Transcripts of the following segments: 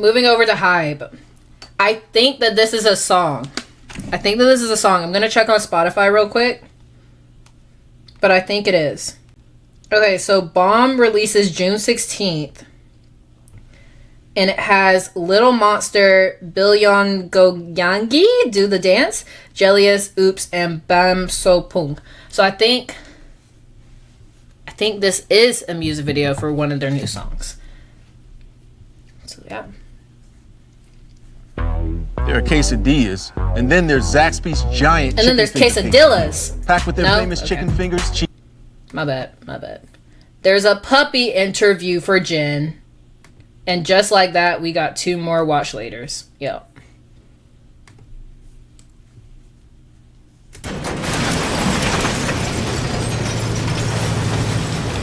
moving over to Hybe. I think that this is a song. I'm gonna check on Spotify real quick. But I think it is. Okay, so Bomb releases June 16th. And it has Little Monster, Billion Goyangi, Do the Dance, Jellius, Oops, and Bam So Pung. So I think this is a music video for one of their new songs. So yeah. There are quesadillas, and then there's Zaxby's giant. And then there's quesadillas. Packed with their famous chicken fingers. My bad. There's a puppy interview for Jin. And just like that, we got 2 more watch laters. Yo.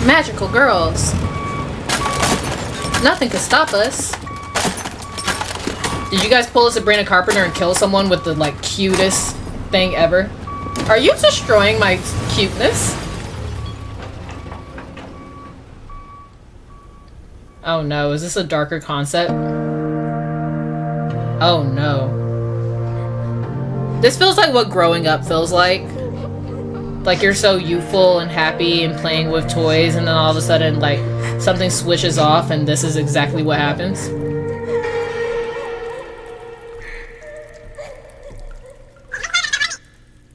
Magical girls. Nothing could stop us. Did you guys pull a Sabrina Carpenter and kill someone with the, like, cutest thing ever? Are you destroying my cuteness? Oh no, is this a darker concept? Oh no. This feels like what growing up feels like. Like you're so youthful and happy and playing with toys, and then all of a sudden, like, something switches off and this is exactly what happens.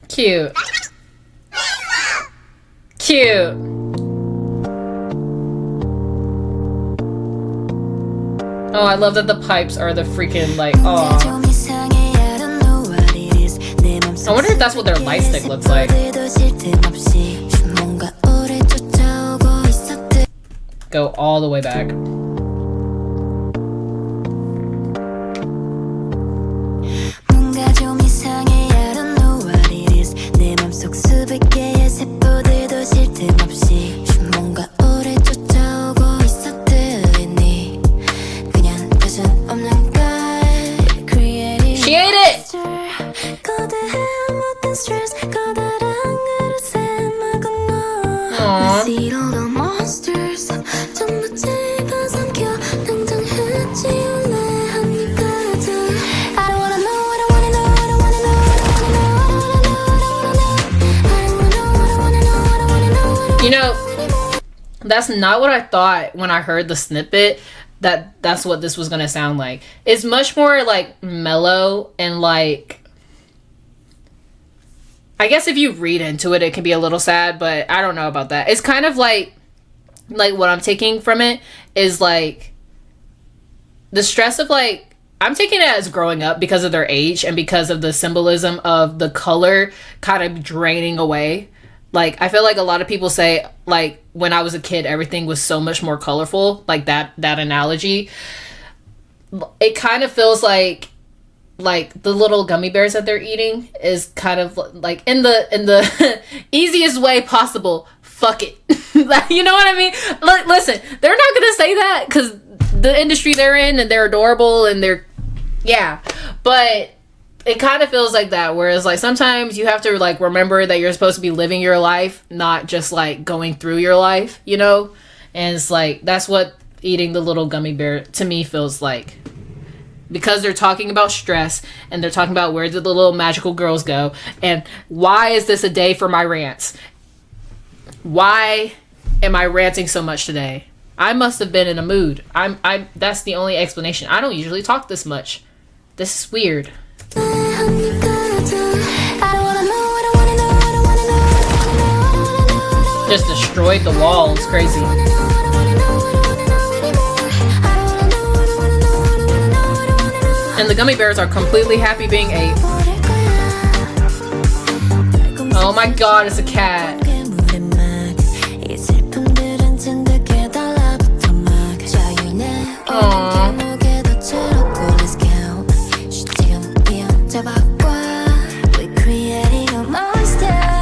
Cute. Cute. Oh, I love that the pipes are the freaking, like, aw. I wonder if that's what their light stick looks like. Go all the way back. She ate it! Aww. You know, that's not what I thought when I heard the snippet, that's what this was gonna sound like. It's much more like mellow and like, I guess if you read into it, it can be a little sad, but I don't know about that. It's kind of like what I'm taking from it is like the stress of like, I'm taking it as growing up because of their age and because of the symbolism of the color kind of draining away. Like, I feel like a lot of people say, like, when I was a kid, everything was so much more colorful. Like, that analogy. It kind of feels like the little gummy bears that they're eating is kind of, like, in the easiest way possible. Fuck it. You know what I mean? Like, listen, they're not going to say that because the industry they're in and they're adorable and they're, yeah. But it kind of feels like that, whereas like sometimes you have to like remember that you're supposed to be living your life, not just like going through your life, you know? And it's like, that's what eating the little gummy bear to me feels like. Because they're talking about stress and they're talking about where did the little magical girls go and why is this a day for my rants? Why am I ranting so much today? I must have been in a mood. That's the only explanation. I don't usually talk this much. This is weird. Just destroyed the wall. It's crazy. And the gummy bears are completely happy being ate. Oh my god, it's a cat. Aww.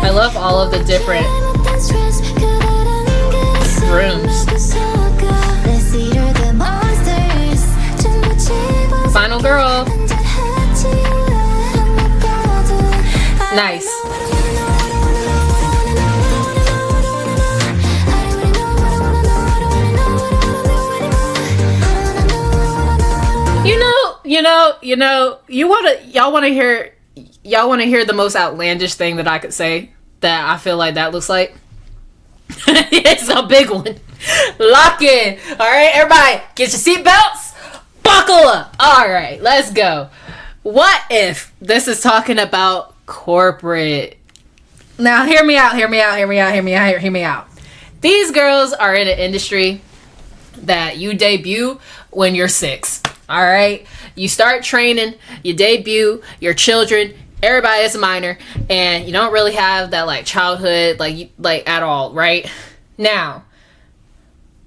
I love all of the different rooms. Final girl. Nice. You y'all want to hear the most outlandish thing that I could say that I feel like that looks like. It's a big one. Lock in. All right, everybody, get your seatbelts. Buckle up. All right, let's go. What if this is talking about corporate? Now, hear me out. These girls are in an industry that you debut when you're 6. All right, you start training, you debut, your children. Everybody is a minor, and you don't really have that like childhood like at all, right? Now,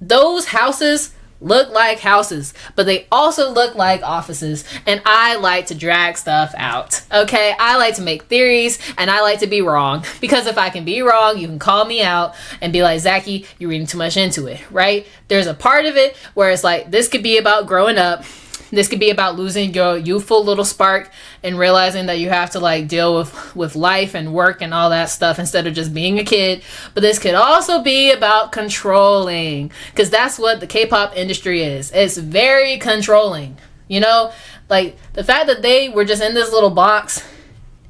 those houses look like houses, but they also look like offices, and I like to drag stuff out. Okay, I like to make theories, and I like to be wrong, because if I can be wrong, you can call me out and be like, Zachy, you're reading too much into it, right? There's a part of it where it's like, this could be about growing up. This could be about losing your youthful little spark and realizing that you have to like deal with life and work and all that stuff instead of just being a kid. But this could also be about controlling, because that's what the K-pop industry is. It's very controlling, you know, like the fact that they were just in this little box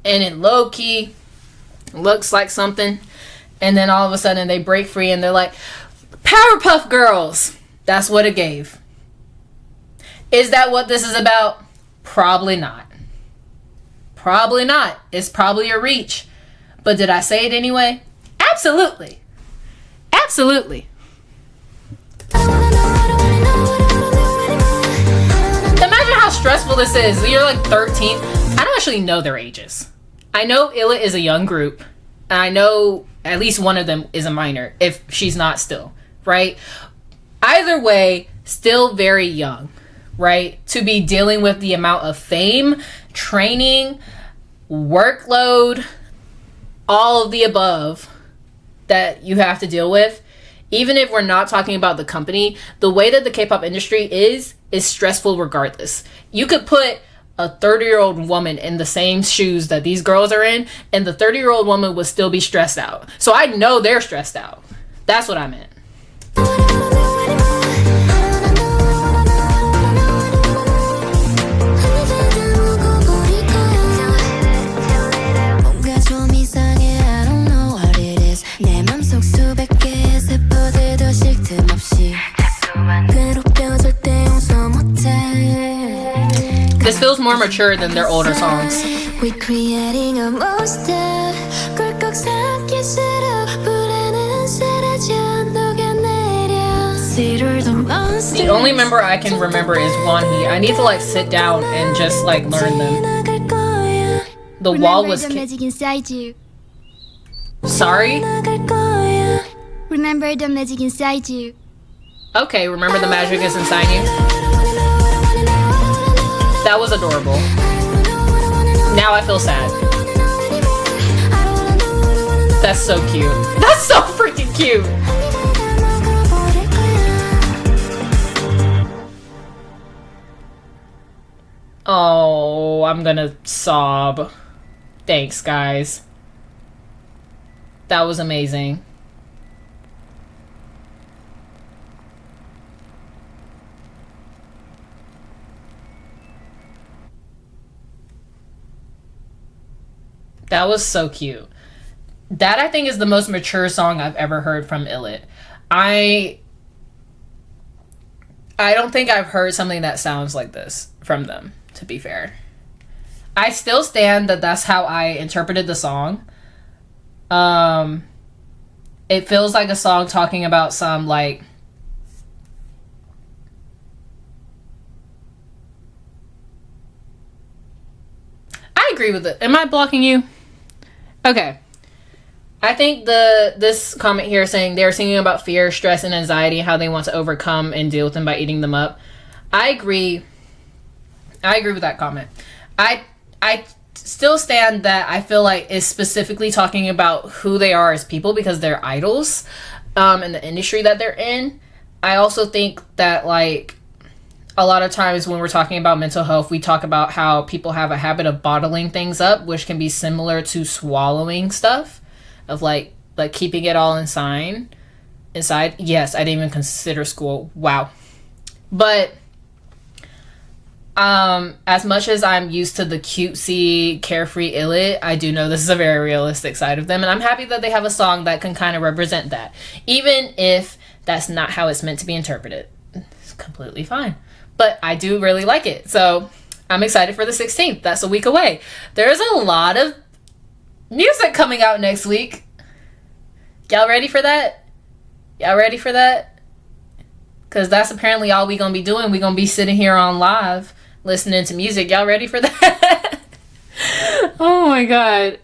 and it low-key looks like something, and then all of a sudden they break free and they're like Powerpuff Girls. That's what it gave. Is that what this is about? Probably not. Probably not. It's probably a reach. But did I say it anyway? Absolutely. Absolutely. Imagine how stressful this is. You're like 13. I don't actually know their ages. I know ILLIT is a young group. And I know at least one of them is a minor, if she's not still, right? Either way, still very young. Right? To be dealing with the amount of fame, training, workload, all of the above that you have to deal with. Even if we're not talking about the company, the way that the K-pop industry is stressful regardless. You could put a 30-year-old woman in the same shoes that these girls are in, and the 30-year-old woman would still be stressed out. So I know they're stressed out. That's what I meant. This feels more mature than their older songs. The only member I can remember is Wonhee. I need to like sit down and just like learn them. The wall was sorry? Remember the magic inside you. Okay, remember the magic is inside you. That was adorable. Now I feel sad. That's so cute. That's so freaking cute. Oh, I'm gonna sob. Thanks, guys. That was amazing. That was so cute. That I think is the most mature song I've ever heard from ILLIT. I don't think I've heard something that sounds like this from them, to be fair. I still stand that that's how I interpreted the song. It feels like a song talking about some like I agree with it. Am I blocking you? Okay. I think this comment here saying they're singing about fear, stress, and anxiety, and how they want to overcome and deal with them by eating them up. I agree with that comment. I still stand that I feel like it's specifically talking about who they are as people because they're idols in the industry that they're in. I also think that like a lot of times when we're talking about mental health, we talk about how people have a habit of bottling things up, which can be similar to swallowing stuff, of like keeping it all inside. Yes, I didn't even consider school. Wow. But As much as I'm used to the cutesy, carefree Illit, I do know this is a very realistic side of them, and I'm happy that they have a song that can kind of represent that, even if that's not how it's meant to be interpreted. It's completely fine, but I do really like it, so I'm excited for the 16th. That's a week away. There's a lot of music coming out next week. Y'all ready for that? Y'all ready for that? Because that's apparently all we gonna be doing. We gonna be sitting here on live listening to music. Y'all ready for that? Oh my god.